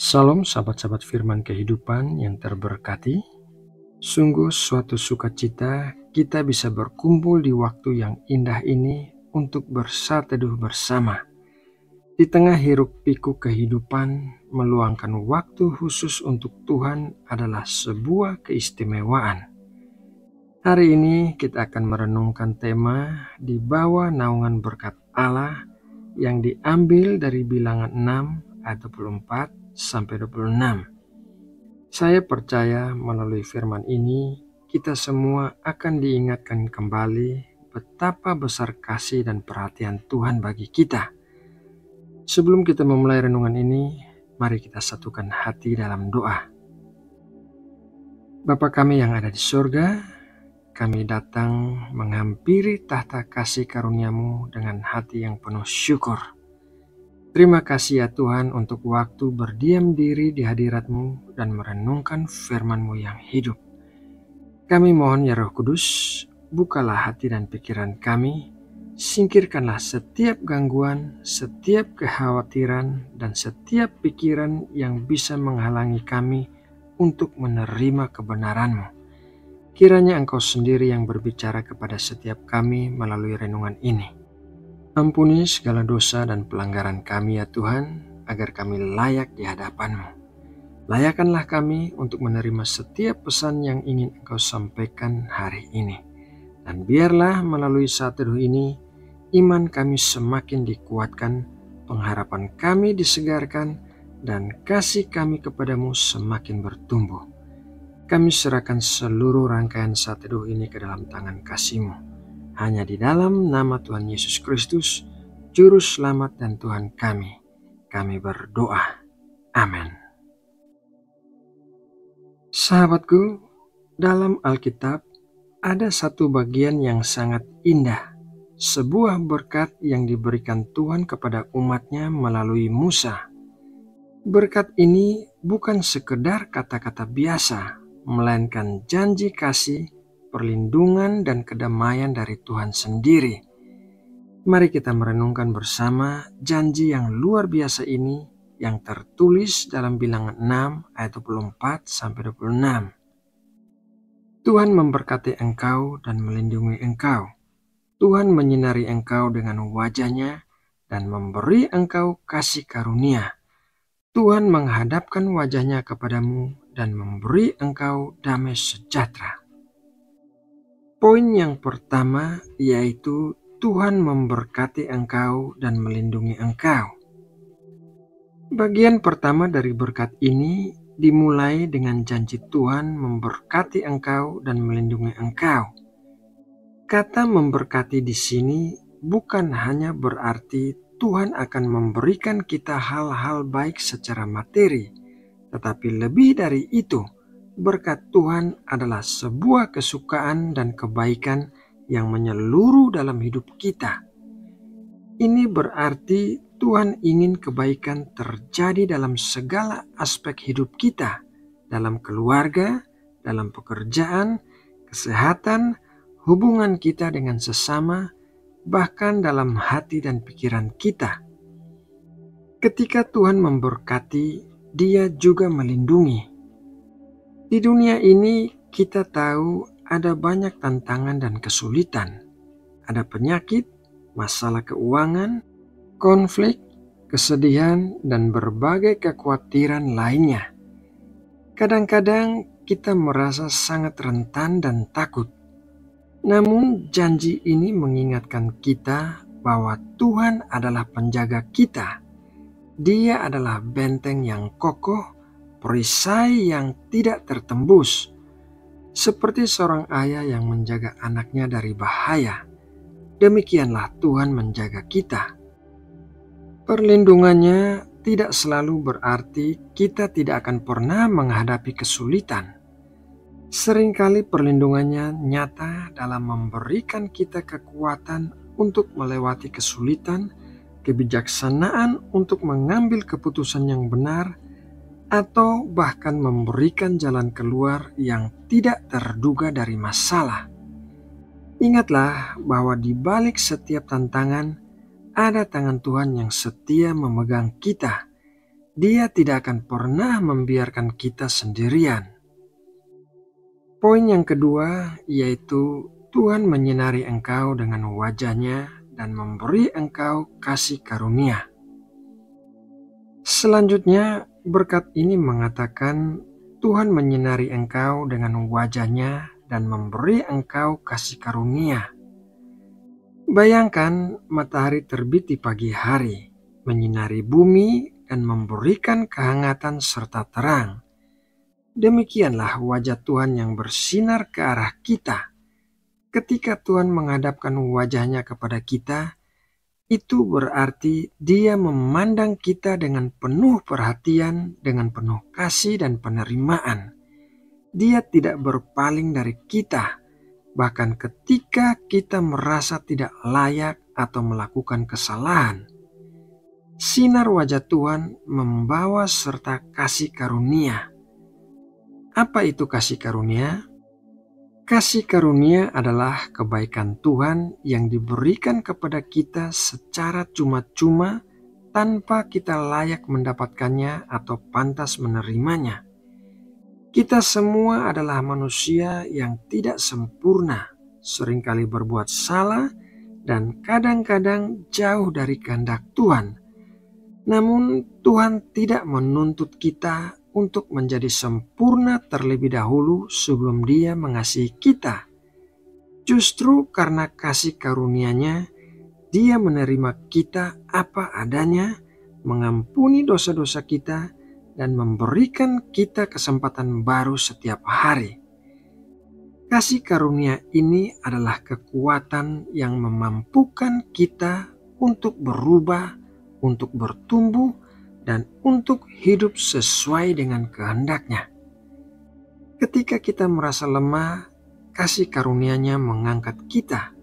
Salam sahabat-sahabat firman kehidupan yang terberkati. Sungguh suatu sukacita kita bisa berkumpul di waktu yang indah ini untuk bersateduh bersama. Di tengah hiruk pikuk kehidupan, meluangkan waktu khusus untuk Tuhan adalah sebuah keistimewaan. Hari ini kita akan merenungkan tema di bawah naungan berkat Allah yang diambil dari Bilangan 6 ayat 24 sampai 26. Saya percaya melalui firman ini kita semua akan diingatkan kembali betapa besar kasih dan perhatian Tuhan bagi kita. Sebelum kita memulai renungan ini, mari kita satukan hati dalam doa. Bapa kami yang ada di surga, kami datang menghampiri tahta kasih karunia-Mu dengan hati yang penuh syukur. Terima kasih ya Tuhan untuk waktu berdiam diri di hadirat-Mu dan merenungkan firman-Mu yang hidup. Kami mohon ya Roh Kudus, bukalah hati dan pikiran kami, singkirkanlah setiap gangguan, setiap kekhawatiran, dan setiap pikiran yang bisa menghalangi kami untuk menerima kebenaran-Mu. Kiranya Engkau sendiri yang berbicara kepada setiap kami melalui renungan ini. Ampuni segala dosa dan pelanggaran kami ya Tuhan, agar kami layak di hadapan-Mu. Layakkanlah kami untuk menerima setiap pesan yang ingin Engkau sampaikan hari ini. Dan biarlah melalui saat teduh ini, iman kami semakin dikuatkan, pengharapan kami disegarkan, dan kasih kami kepadamu semakin bertumbuh. Kami serahkan seluruh rangkaian saat teduh ini ke dalam tangan kasih-Mu. Hanya di dalam nama Tuhan Yesus Kristus, Juru Selamat dan Tuhan kami berdoa. Amin. Sahabatku, dalam Alkitab ada satu bagian yang sangat indah, sebuah berkat yang diberikan Tuhan kepada umat-Nya melalui Musa. Berkat ini bukan sekedar kata-kata biasa, melainkan janji kasih, perlindungan, dan kedamaian dari Tuhan sendiri. Mari kita merenungkan bersama janji yang luar biasa ini yang tertulis dalam Bilangan 6 ayat 24 sampai 26. Tuhan memberkati engkau dan melindungi engkau. Tuhan menyinari engkau dengan wajah-Nya dan memberi engkau kasih karunia. Tuhan menghadapkan wajah-Nya kepadamu dan memberi engkau damai sejahtera. Poin yang pertama yaitu Tuhan memberkati engkau dan melindungi engkau. Bagian pertama dari berkat ini dimulai dengan janji Tuhan memberkati engkau dan melindungi engkau. Kata memberkati di sini bukan hanya berarti Tuhan akan memberikan kita hal-hal baik secara materi, tetapi lebih dari itu, berkat Tuhan adalah sebuah kesukaan dan kebaikan yang menyeluruh dalam hidup kita. Ini berarti Tuhan ingin kebaikan terjadi dalam segala aspek hidup kita, dalam keluarga, dalam pekerjaan, kesehatan, hubungan kita dengan sesama, bahkan dalam hati dan pikiran kita. Ketika Tuhan memberkati, Dia juga melindungi. Di dunia ini kita tahu ada banyak tantangan dan kesulitan. Ada penyakit, masalah keuangan, konflik, kesedihan, dan berbagai kekhawatiran lainnya. Kadang-kadang kita merasa sangat rentan dan takut. Namun janji ini mengingatkan kita bahwa Tuhan adalah penjaga kita. Dia adalah benteng yang kokoh, perisai yang tidak tertembus, seperti seorang ayah yang menjaga anaknya dari bahaya. Demikianlah Tuhan menjaga kita. Perlindungannya tidak selalu berarti kita tidak akan pernah menghadapi kesulitan. Seringkali perlindungannya nyata dalam memberikan kita kekuatan untuk melewati kesulitan, kebijaksanaan untuk mengambil keputusan yang benar, atau bahkan memberikan jalan keluar yang tidak terduga dari masalah. Ingatlah bahwa di balik setiap tantangan ada tangan Tuhan yang setia memegang kita. Dia tidak akan pernah membiarkan kita sendirian. Poin yang kedua yaitu Tuhan menyinari engkau dengan wajah-Nya dan memberi engkau kasih karunia. Selanjutnya, berkat ini mengatakan Tuhan menyinari engkau dengan wajah-Nya dan memberi engkau kasih karunia. Bayangkan matahari terbit di pagi hari, menyinari bumi dan memberikan kehangatan serta terang. Demikianlah wajah Tuhan yang bersinar ke arah kita. Ketika Tuhan menghadapkan wajah-Nya kepada kita, itu berarti Dia memandang kita dengan penuh perhatian, dengan penuh kasih dan penerimaan. Dia tidak berpaling dari kita, bahkan ketika kita merasa tidak layak atau melakukan kesalahan. Sinar wajah Tuhan membawa serta kasih karunia. Apa itu kasih karunia? Kasih karunia adalah kebaikan Tuhan yang diberikan kepada kita secara cuma-cuma tanpa kita layak mendapatkannya atau pantas menerimanya. Kita semua adalah manusia yang tidak sempurna, seringkali berbuat salah dan kadang-kadang jauh dari kehendak Tuhan. Namun Tuhan tidak menuntut kita untuk menjadi sempurna terlebih dahulu sebelum Dia mengasihi kita. Justru karena kasih karunia-Nya, Dia menerima kita apa adanya, mengampuni dosa-dosa kita, dan memberikan kita kesempatan baru setiap hari. Kasih karunia ini adalah kekuatan yang memampukan kita untuk berubah, untuk bertumbuh, dan untuk hidup sesuai dengan kehendak-Nya. Ketika kita merasa lemah, kasih karunia-Nya mengangkat kita.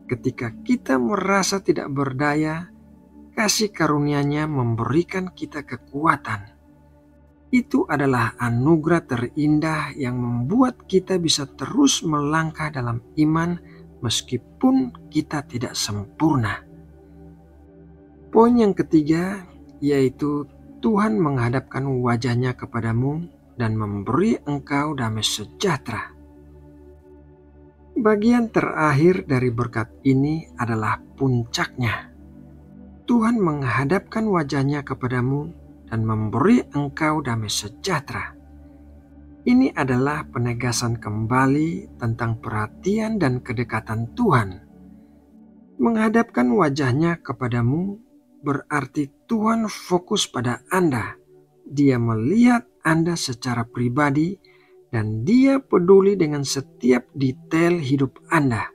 Ketika kita merasa tidak berdaya, kasih karunia-Nya memberikan kita kekuatan. Itu adalah anugerah terindah yang membuat kita bisa terus melangkah dalam iman meskipun kita tidak sempurna. Poin yang ketiga yaitu Tuhan menghadapkan wajah-Nya kepadamu dan memberi engkau damai sejahtera. Bagian terakhir dari berkat ini adalah puncaknya. Tuhan menghadapkan wajah-Nya kepadamu dan memberi engkau damai sejahtera. Ini adalah penegasan kembali tentang perhatian dan kedekatan Tuhan. Menghadapkan wajah-Nya kepadamu berarti Tuhan fokus pada Anda. Dia melihat Anda secara pribadi dan Dia peduli dengan setiap detail hidup Anda.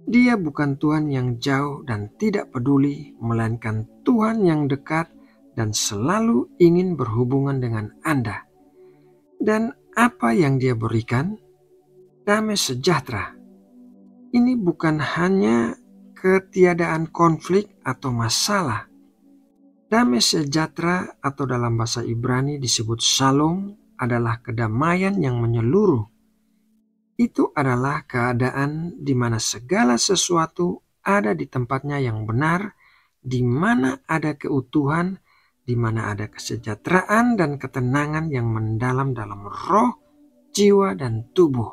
Dia bukan Tuhan yang jauh dan tidak peduli, melainkan Tuhan yang dekat dan selalu ingin berhubungan dengan Anda. Dan apa yang Dia berikan? Damai sejahtera. Ini bukan hanya ketiadaan konflik atau masalah. Damai sejahtera atau dalam bahasa Ibrani disebut shalom adalah kedamaian yang menyeluruh. Itu adalah keadaan di mana segala sesuatu ada di tempatnya yang benar, di mana ada keutuhan, di mana ada kesejahteraan dan ketenangan yang mendalam dalam roh, jiwa, dan tubuh.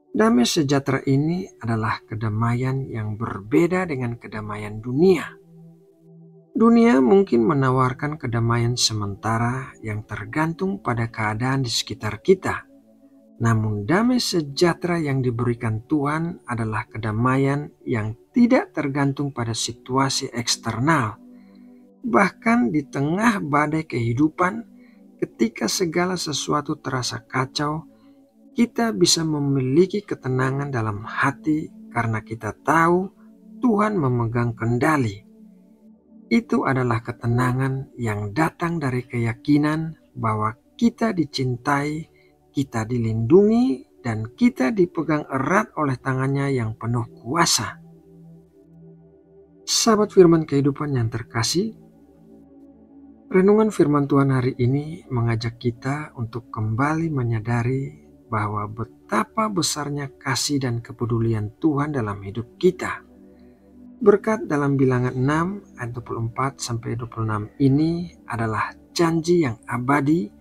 Damai sejahtera ini adalah kedamaian yang berbeda dengan kedamaian dunia. Dunia mungkin menawarkan kedamaian sementara yang tergantung pada keadaan di sekitar kita. Namun damai sejahtera yang diberikan Tuhan adalah kedamaian yang tidak tergantung pada situasi eksternal. Bahkan di tengah badai kehidupan, ketika segala sesuatu terasa kacau, kita bisa memiliki ketenangan dalam hati karena kita tahu Tuhan memegang kendali. Itu adalah ketenangan yang datang dari keyakinan bahwa kita dicintai, kita dilindungi, dan kita dipegang erat oleh tangan-Nya yang penuh kuasa. Sahabat firman kehidupan yang terkasih, renungan firman Tuhan hari ini mengajak kita untuk kembali menyadari bahwa betapa besarnya kasih dan kepedulian Tuhan dalam hidup kita. Berkat dalam Bilangan 6 ayat 24-26 ini adalah janji yang abadi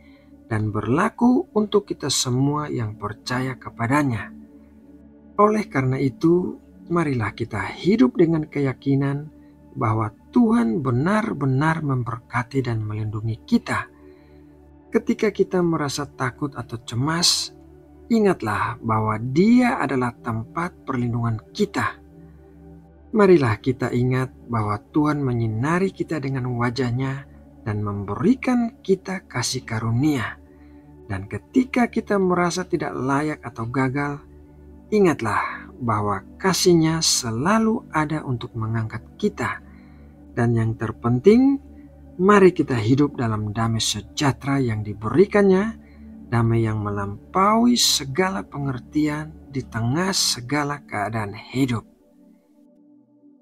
dan berlaku untuk kita semua yang percaya kepadanya. Oleh karena itu, marilah kita hidup dengan keyakinan bahwa Tuhan benar-benar memberkati dan melindungi kita. Ketika kita merasa takut atau cemas, ingatlah bahwa Dia adalah tempat perlindungan kita. Marilah kita ingat bahwa Tuhan menyinari kita dengan wajah-Nya dan memberikan kita kasih karunia. Dan ketika kita merasa tidak layak atau gagal, ingatlah bahwa kasih-Nya selalu ada untuk mengangkat kita. Dan yang terpenting, mari kita hidup dalam damai sejahtera yang diberikannya, damai yang melampaui segala pengertian di tengah segala keadaan hidup.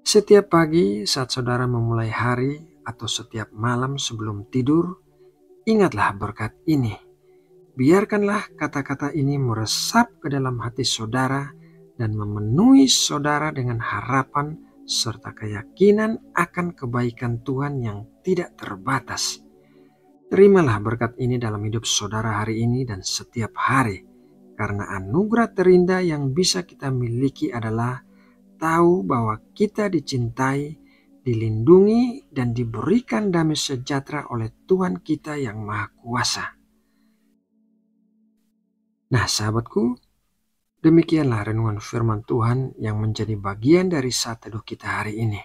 Setiap pagi saat saudara memulai hari atau setiap malam sebelum tidur, ingatlah berkat ini. Biarkanlah kata-kata ini meresap ke dalam hati saudara dan memenuhi saudara dengan harapan serta keyakinan akan kebaikan Tuhan yang tidak terbatas. Terimalah berkat ini dalam hidup saudara hari ini dan setiap hari, karena anugerah terindah yang bisa kita miliki adalah tahu bahwa kita dicintai, dilindungi, dan diberikan damai sejahtera oleh Tuhan kita yang Maha Kuasa. Nah, sahabatku, demikianlah renungan firman Tuhan yang menjadi bagian dari saat teduh kita hari ini.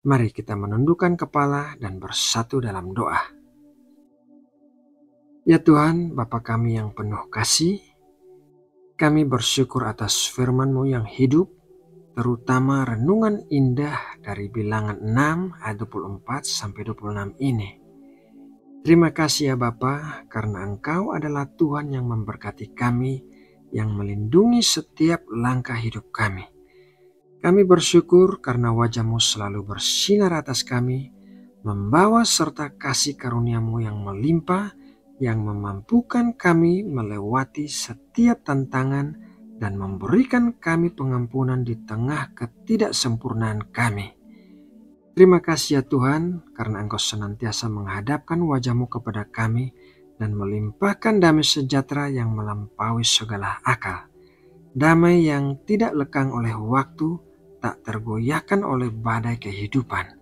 Mari kita menundukkan kepala dan bersatu dalam doa. Ya Tuhan, Bapa kami yang penuh kasih, kami bersyukur atas firman-Mu yang hidup, terutama renungan indah dari Bilangan 6 ayat 24-26 ini. Terima kasih ya Bapa, karena Engkau adalah Tuhan yang memberkati kami, yang melindungi setiap langkah hidup kami. Kami bersyukur karena wajah-Mu selalu bersinar atas kami, membawa serta kasih karunia-Mu yang melimpah, yang memampukan kami melewati setiap tantangan dan memberikan kami pengampunan di tengah ketidaksempurnaan kami. Terima kasih ya Tuhan, karena Engkau senantiasa menghadapkan wajah-Mu kepada kami dan melimpahkan damai sejahtera yang melampaui segala akal. Damai yang tidak lekang oleh waktu, tak tergoyahkan oleh badai kehidupan.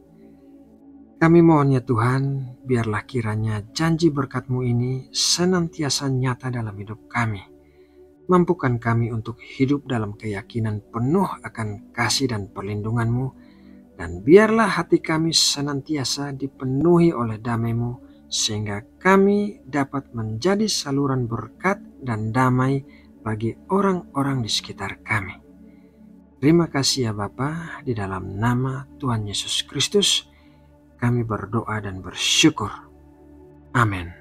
Kami mohon ya Tuhan, biarlah kiranya janji berkat-Mu ini senantiasa nyata dalam hidup kami. Mampukan kami untuk hidup dalam keyakinan penuh akan kasih dan perlindungan-Mu, dan biarlah hati kami senantiasa dipenuhi oleh damai-Mu, sehingga kami dapat menjadi saluran berkat dan damai bagi orang-orang di sekitar kami. Terima kasih ya Bapa, di dalam nama Tuhan Yesus Kristus kami berdoa dan bersyukur. Amin.